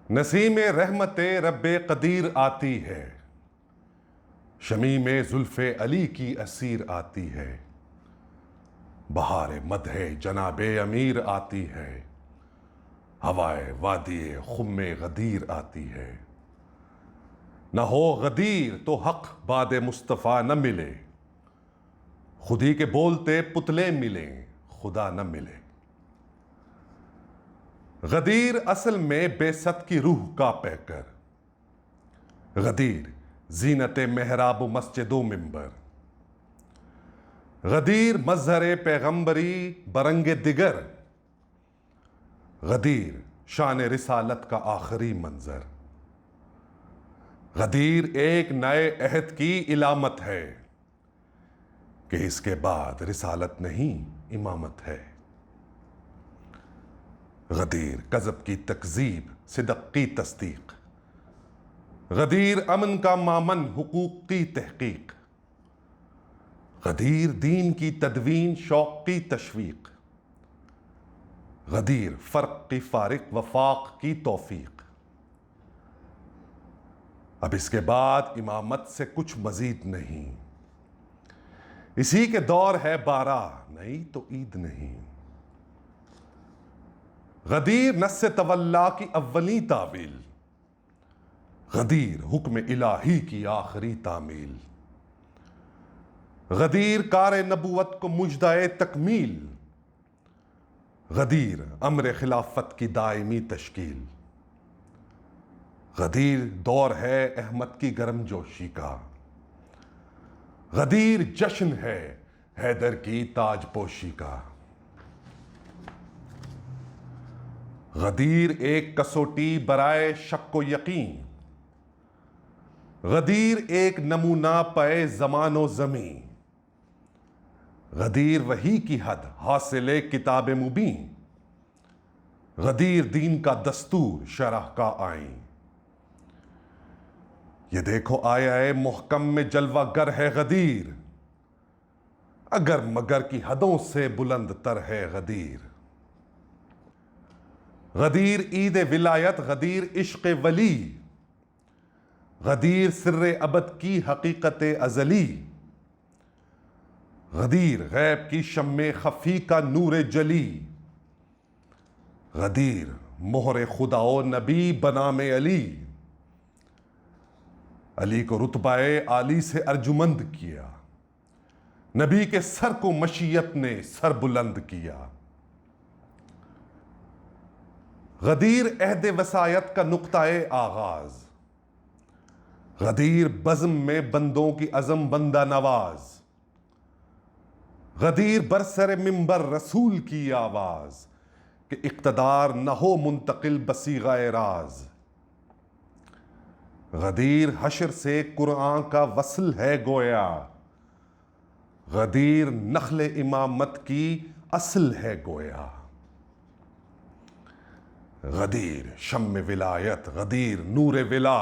नसीम रहमत रब्बे कदीर आती है, शमीम जुल्फ़े अली की असीर आती है। बहार मदहे जनाबे अमीर आती है, हवाए वादिए खुम्मे गदीर आती है। न हो गदीर तो हक बाद मुस्तफ़ा न मिले, खुदी के बोलते पुतले मिलें खुदा न मिले। गदीर असल में बेसत की रूह का पैकर, गदीर जीनत मेहराब मस्जिदो मिंबर, गदीर मजहर पैगंबरी बरंगे दिगर, गदीर शान रिसालत का आखिरी मंजर। गदीर एक नए अहद की इलामत है कि इसके बाद रिसालत नहीं इमामत है। गदीर कज़ब की तकज़ीब सिदक़ की तस्दीक, गदीर अमन का मामन हुकूक की तहकीक, गदीर दीन की तदवीन शौक़ की तशवीक, गदीर फ़र्क की फ़ारिक वफ़ाक़ की तौफ़ीक। अब इसके बाद इमामत से कुछ मज़ीद नहीं, इसी के दौर है बारह नहीं तो ईद नहीं। गदीर नस्से तवल्ला की अव्वली तावील, गदीर हुक्म इलाही की आखिरी तामील, गदीर कार नबूवत को मुजदाए तकमील, गदीर अम्र खिलाफत की दायमी तश्कील। गदीर दौर है अहमद की गर्मजोशी का, गदीर जश्न है हैदर की ताजपोशी का। गदीर एक कसौटी बराए शक्को यकीन, गदीर एक नमूना पे ज़मानो ज़मीं, गदीर वही की हद हासिले किताब मुबीन, गदीर दीन का दस्तूर शरह का आईन। ये देखो आया मुहकम में जलवागर है गदीर, अगर मगर की हदों से बुलंद तर है गदीर। गदीर ईद विलायत, गदीर इश्क वली, गदीर सिर्रे अबद की हकीकत अजली, गदीर गैब की शम्मे खफी का नूर जली, गदीर मोहर खुदाओ नबी बनाम अली, अली को रुतबाए आली से अर्जुमंद किया, नबी के सर को मशीयत ने सर बुलंद किया। गदीर अहद वसायत का नुक्ताए आगाज, गदीर बज़्म में बंदों की अज़म बंदा नवाज, गदीर बरसर मिंबर रसूल की आवाज कि इक़्तिदार न हो मुंतकिल बसीग़ाए राज। गदीर हशर से कुरान का वसल है गोया, गदीर नखल इमामत की असल है गोया। गदीर शम्म विलायत, गदीर नूर विला,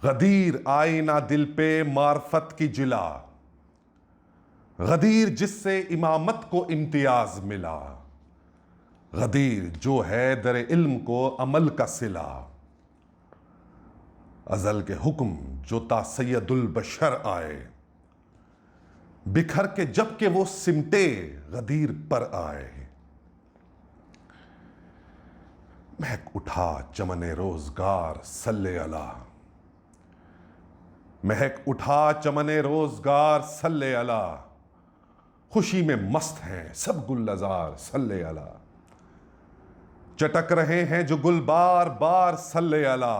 गदीर आईना दिल पे मार्फत की जिला, गदीर जिससे इमामत को इम्तियाज मिला, गदीर जो है दर इल्म को अमल का सिला, अजल के हुक्म जो ता सैयदुल बशर आए, बिखर के जब के वो सिमटे गदीर पर आए। महक उठा चमने रोजगार सल्ले अला, महक उठा चमने रोजगार सल्ले अला, खुशी में मस्त हैं सब गुलजार सल्ले अला, चटक रहे हैं जो गुल बार बार सल्ले अला,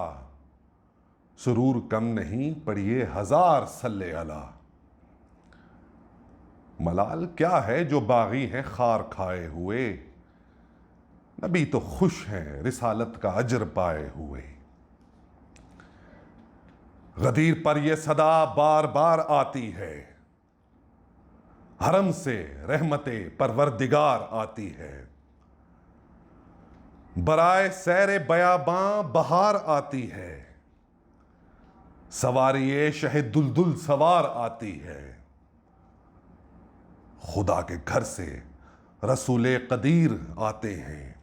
सुरूर कम नहीं पढ़िए हजार सल्ले अला। मलाल क्या है जो बागी हैं खार खाए हुए, नबी तो खुश हैं रिसालत का अजर पाए हुए। गदीर पर यह सदा बार बार आती है, हरम से रहमते परवरदिगार आती है, बराए सैर बयाबां बहार आती है, सवारी शह दुलदुल सवार आती है। खुदा के घर से रसूल कदीर आते हैं,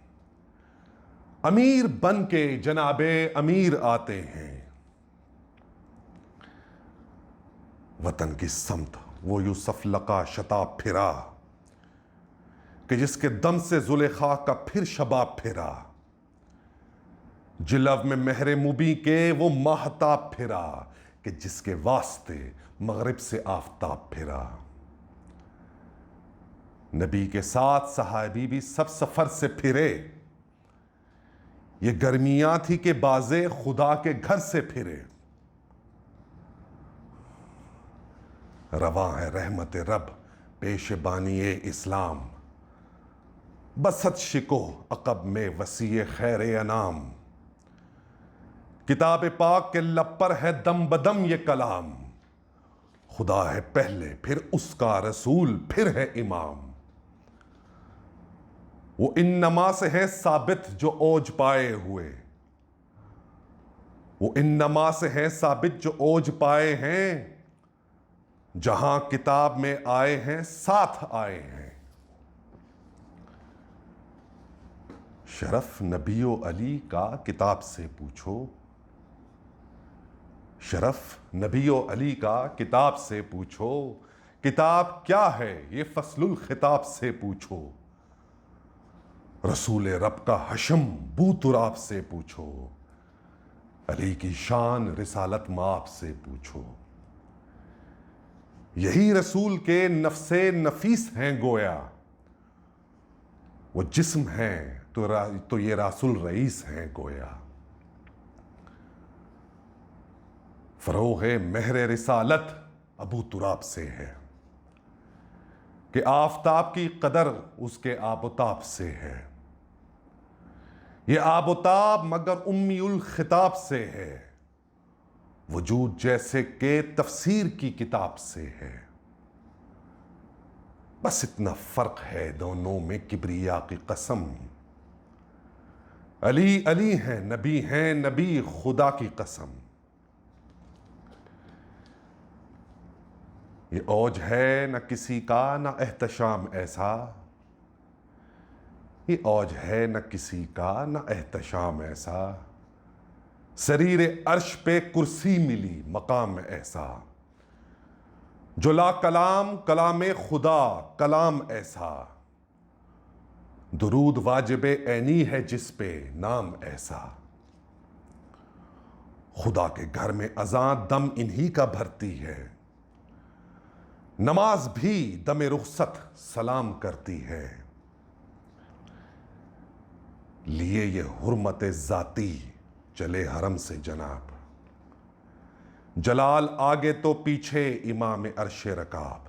अमीर बन के जनाबे अमीर आते हैं। वतन की समत वो यूसुफ लका शताब फिरा कि जिसके दम से जुलेखा का फिर शबाब फिरा। जिलव में महरे मुबी के वो महताब फिरा कि जिसके वास्ते मगरिब से आफताब फिरा। नबी के साथ सहाबी भी सब सफर से फिरे। ये गर्मियां थी कि बाजे खुदा के घर से फिरे। रवा है रहमत रब पेशबानी इस्लाम, बसत शिको अकब में वसीए खैर अनाम। किताब पाक के लब पर है दम बदम ये कलाम, खुदा है पहले फिर उसका रसूल फिर है इमाम। वो इन नमा से है साबित जो ओज पाए हुए, वो इन नमा से है साबित जो ओज पाए हैं। जहां किताब में आए हैं साथ आए हैं। शरफ नबियो अली का किताब से पूछो, शरफ नबियो अली का किताब से पूछो। किताब क्या है ये फसलुल खिताब से पूछो। रसूल रब का हशम बू तुराब से पूछो। अली की शान रिसालत माप से पूछो। यही रसूल के नफ्से नफीस हैं गोया, वो जिस्म हैं तो ये रासुल रईस हैं गोया। फरोग़ महर रिसालत अबू तुराब से है कि आफताब की कदर उसके आबोताब से है। ये आबोताब मगर उम्मीउल खिताब से है, वजूद जैसे के तफसीर की किताब से है। बस इतना फर्क है दोनों में किब्रिया की कसम। अली अली हैं नबी खुदा की कसम। ये औज है न किसी का न एहतशाम ऐसा, ये औज है न किसी का न एहतशाम ऐसा। सरीरे अर्श पे कुर्सी मिली मकाम ऐसा, जो ला कलाम कलाम खुदा कलाम ऐसा। दुरूद वाजिबे ऐनी है जिस पे नाम ऐसा। खुदा के घर में अज़ान दम इन्हीं का भरती है, नमाज भी दमे रुखसत सलाम करती है। लिए ये हुर्मत जाती चले हरम से जनाब, जलाल आगे तो पीछे इमाम अर्शे रकाब।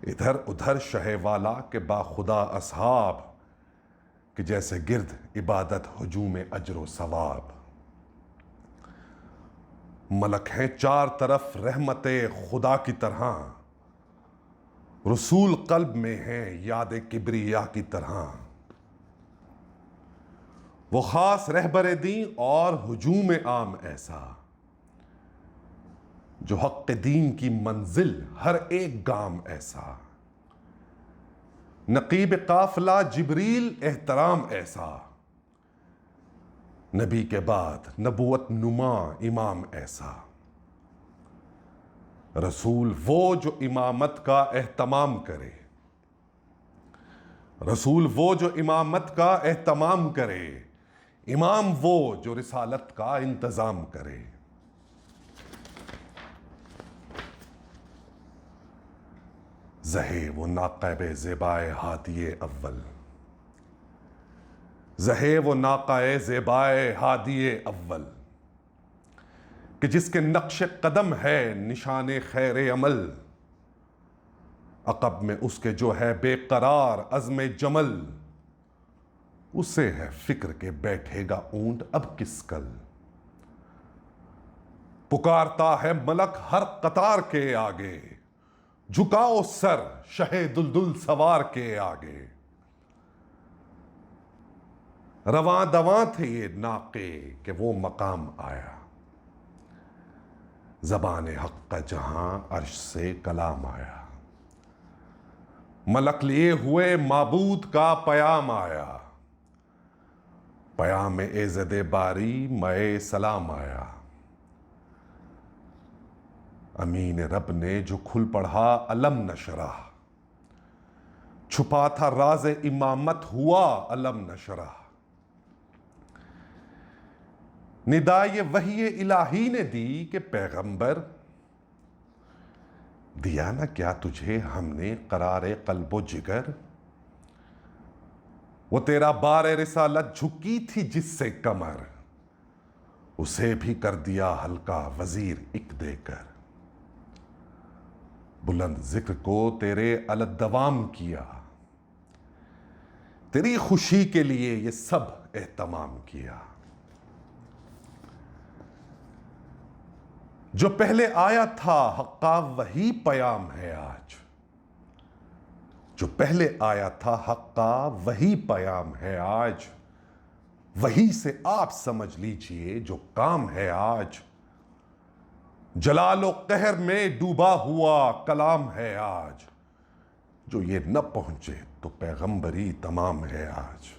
इधर उधर शहे वाला के बाखुदा असहाब, कि जैसे गिर्द इबादत हुजूम अजर सवाब। मलक हैं चार तरफ रहमते खुदा की तरह, रसूल कल्ब में हैं याद किब्रिया की तरह। वो खास रहबर दीन और हुजूम आम ऐसा, जो हक़ दीन की मंजिल हर एक गाम ऐसा। नकीब काफिला जिब्रील एहतराम ऐसा, नबी के बाद नबुवत नुमा इमाम ऐसा। रसूल वो जो इमामत का एहतमाम करे, रसूल वो जो इमामत का एहतमाम करे। इमाम वो जो रिसालत का इंतजाम करे। ज़हे वो नाक़ैब ज़ेबाए हादिए अव्वल, ज़हे वो नाक़ाए ज़ेबाए हादिए अव्वल, कि जिसके नक्श कदम है निशान खैर अमल। अक़ब में उसके जो है बेकरार अज़्म जमल, उसे है फिक्र के बैठेगा ऊंट अब किस कल। पुकारता है मलक हर कतार के आगे, झुकाओ सर शहे दुलदुल सवार के आगे। रवां दवां थे ये नाके कि वो मकाम आया, ज़बान हक़ का जहां अर्श से कलाम आया। मलक लिए हुए माबूद का पयाम आया, पयाम एज़द बारी मए सलाम आया। अमीन रब ने जो खुल पढ़ा अलम नशरा, छुपा था राज इमामत हुआ अलम नशरा। निदा ये वही इलाही ने दी कि पैगंबर, दिया ना क्या तुझे हमने करारे कल्बो जिगर। वो तेरा बार रिसालत झुकी थी जिससे कमर, उसे भी कर दिया हल्का वजीर एक देकर। बुलंद जिक्र को तेरे अलदवाम किया, तेरी खुशी के लिए ये सब एहतमाम किया। जो पहले आया था हक्का वही पयाम है आज, जो पहले आया था हक्का वही पयाम है आज। वही से आप समझ लीजिए जो काम है आज। जलालो कहर में डूबा हुआ कलाम है आज, जो ये न पहुंचे तो पैगंबरी तमाम है आज।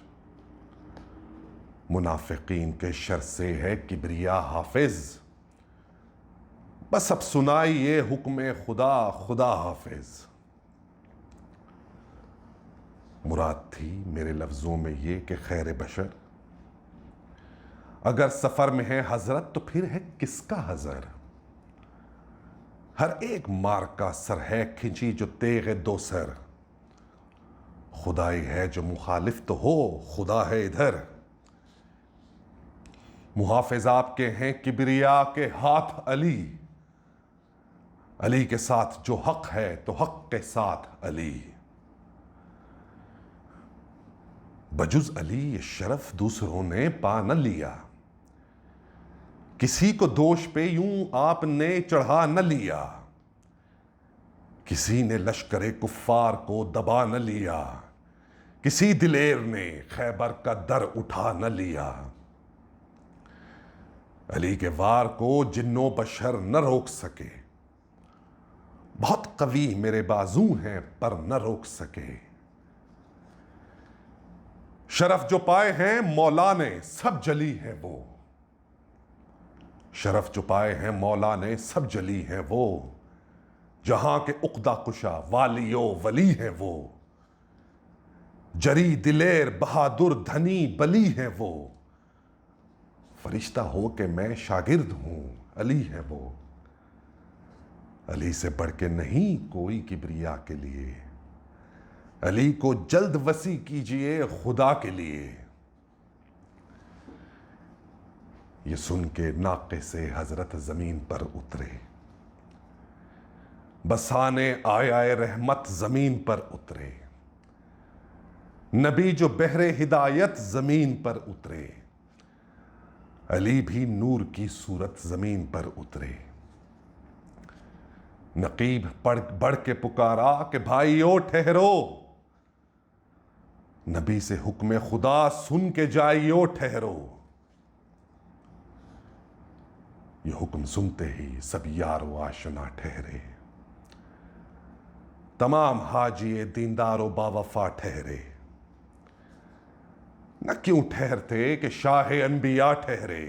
मुनाफिकीन के शर से है किबरिया हाफिज, बस अब सुनाइए हुक्म खुदा खुदा हाफिज। मुराद थी मेरे लफ्जों में ये कि खैर बशर अगर सफर में है हजरत तो फिर है किसका हजर। हर एक मार का सर है खिंची जो तेग दो सर, खुदाई है जो मुखालिफ तो हो खुदा है इधर। मुहाफिज आपके हैं किबरिया के हाथ अली, अली के साथ जो हक है तो हक के साथ अली। बजुज अली ये शरफ दूसरों ने पा न लिया, किसी को दोष पे यूं आपने चढ़ा न लिया। किसी ने लश्करे कुफ्फार को दबा न लिया, किसी दिलेर ने खैबर का दर उठा न लिया। अली के वार को जिन्नो बशर न रोक सके, बहुत कवी मेरे बाजू हैं पर न रोक सके। शरफ जो पाए हैं मौला ने सब जली है वो, शरफ जो पाए हैं मौला ने सब जली है वो। जहां के उक्दा कुशा वालियो वली है वो, जरी दिलेर बहादुर धनी बली है वो। फरिश्ता हो के मैं शागिर्द हूं अली है वो, अली से बढ़ के नहीं कोई किबरिया के लिए। अली को जल्द वसी कीजिए खुदा के लिए। ये सुन के नाके से हजरत जमीन पर उतरे, बसाने आए रहमत जमीन पर उतरे। नबी जो बहरे हिदायत जमीन पर उतरे, अली भी नूर की सूरत जमीन पर उतरे। नकीब बढ़ के पुकारा कि भाइयों ठहरो, नबी से हुक्म खुदा सुन के जाइयो ठहरो। ये हुक्म सुनते ही सब यारो आशना ठहरे, तमाम हाजी दीनदारो बावफा ठहरे। न क्यों ठहरते कि शाह अनबिया ठहरे,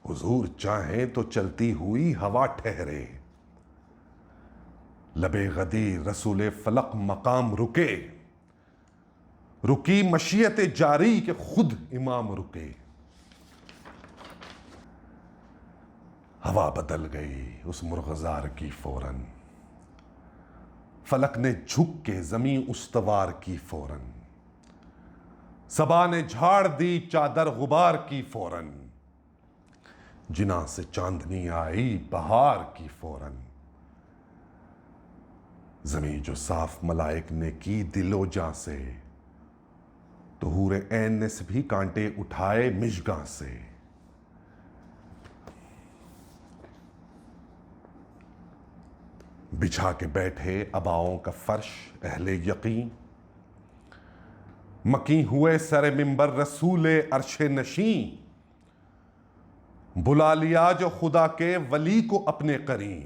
हुजूर चाहें तो चलती हुई हवा ठहरे। लबे गदीर रसूल फलक मकाम रुके, रुकी मशीयत जारी के खुद इमाम रुके। हवा बदल गई उस मुर्गजार की फौरन, फलक ने झुक के जमीन उस्तवार की फौरन। सबा ने झाड़ दी चादर गुबार की फौरन, जिना से चांदनी आई बहार की फौरन। जमीन जो साफ मलाइक ने की दिलो जा से, तो हूरे ऐन ने से भी कांटे उठाए मिशगा से। बिछा के बैठे अबाओं का फर्श अहले यकीन, मकी हुए सरे मिंबर रसूले अरशे नशीं। बुला लिया जो खुदा के वली को अपने करीं,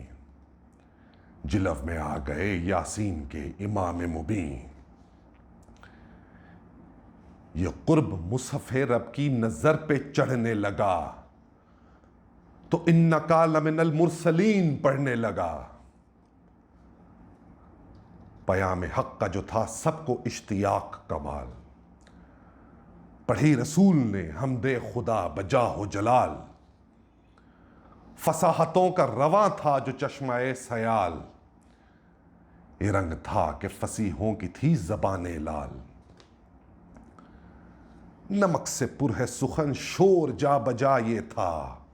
जिलव में आ गए यासीन के इमाम मुबीन। ये कुर्ब मुसफ़े रब की नजर पे चढ़ने लगा तो इन्नका लमिनल मुरसलीन पढ़ने लगा। पयाम हक का जो था सबको इश्तियाक कमाल, पढ़ी रसूल ने हमदे खुदा बजा हो जलाल। फसाहतों का रवां था जो चश्माए सयाल, ये रंग था कि फसीहों की थी ज़बाने लाल। नमक से पुर है सुखन शोर जा बजा ये था,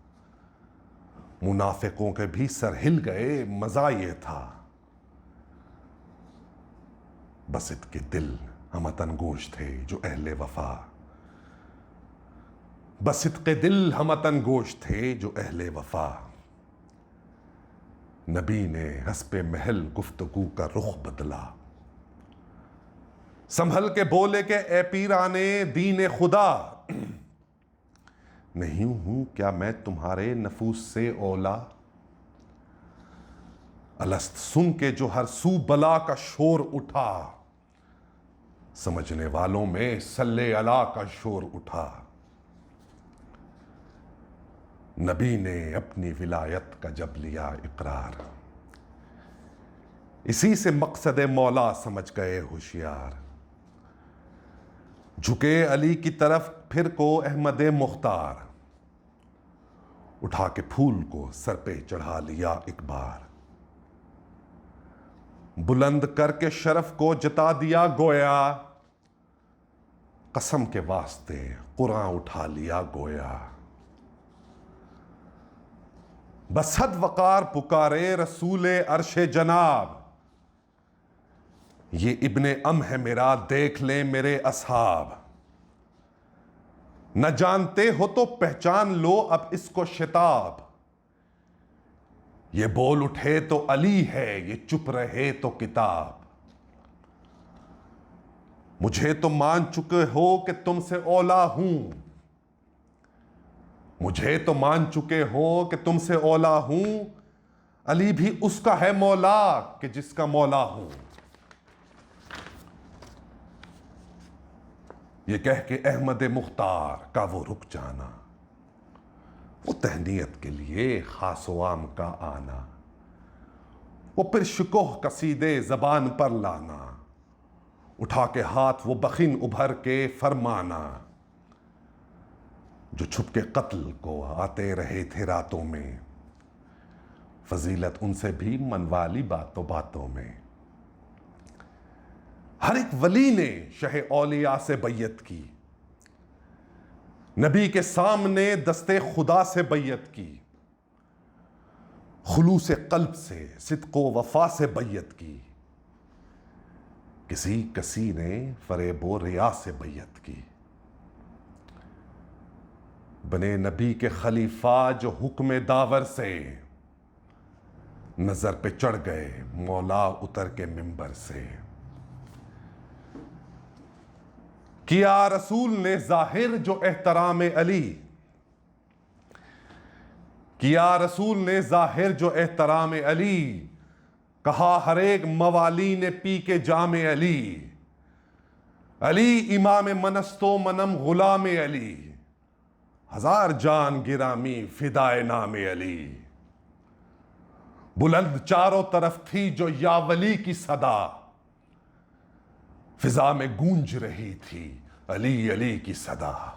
मुनाफिकों के भी सर हिल गए मजा ये था। बसित के दिल हमतन गोश थे जो अहले वफा, बसित के दिल हमतन गोश थे जो अहले वफा। नबी ने हस्पे महल गुफ्तगू का रुख बदला, संभल के बोले के ए पीराने दीन खुदा, नहीं हूं क्या मैं तुम्हारे नफूस से ओला। अलस्त सुन के जो हर सू बला का शोर उठा, समझने वालों में सल्ले अला का शोर उठा। नबी ने अपनी विलायत का जब लिया इकरार, इसी से मकसद मौला समझ गए होशियार। झुके अली की तरफ फिर को अहमद मुख्तार, उठा के फूल को सर पे चढ़ा लिया एक बार। बुलंद करके शरफ को जता दिया गोया, कसम के वास्ते कुरान उठा लिया गोया। बसद वकार पुकारे रसूले अर्शे जनाब, ये इब्ने अम है मेरा देख ले मेरे असहाब। न जानते हो तो पहचान लो अब इसको शिताब, ये बोल उठे तो अली है ये चुप रहे तो किताब। मुझे तो मान चुके हो कि तुमसे औला हूं, मुझे तो मान चुके हो कि तुमसे औला हूं। अली भी उसका है मौला कि जिसका मौला हूं। ये कह के अहमद मुख्तार का वो रुक जाना, वो तहनीयत के लिए खास आम का आना, वो फिर शिकोह कसीदे जबान पर लाना, उठा के हाथ वो बखिन उभर के फरमाना। जो छुप के कत्ल को आते रहे थे रातों में, फजीलत उनसे भी मनवाली बातों बातों में। हर एक वली ने शहे औलिया से बैयत की, नबी के सामने दस्ते खुदा से बैयत की। खुलूस कल्ब से सिद्को वफा से बैयत की, किसी कसी ने फरेबो रिया से बैयत की। बने नबी के खलीफा जो हुक्म दावर से नजर पे चढ़ गए मौला उतर के मिंबर से। किया रसूल ने जाहिर जो एहतराम अली, किया रसूल ने जाहिर जो एहतराम अली। कहा हर एक मवाली ने पी के जाम अली, अली इमाम मनस्तो मनम गुलाम अली। हजार जान गिरामी फिदाए नाम अली, बुलंद चारों तरफ थी जो या वली की सदा। फिजा में गूंज रही थी अली अली की सदा।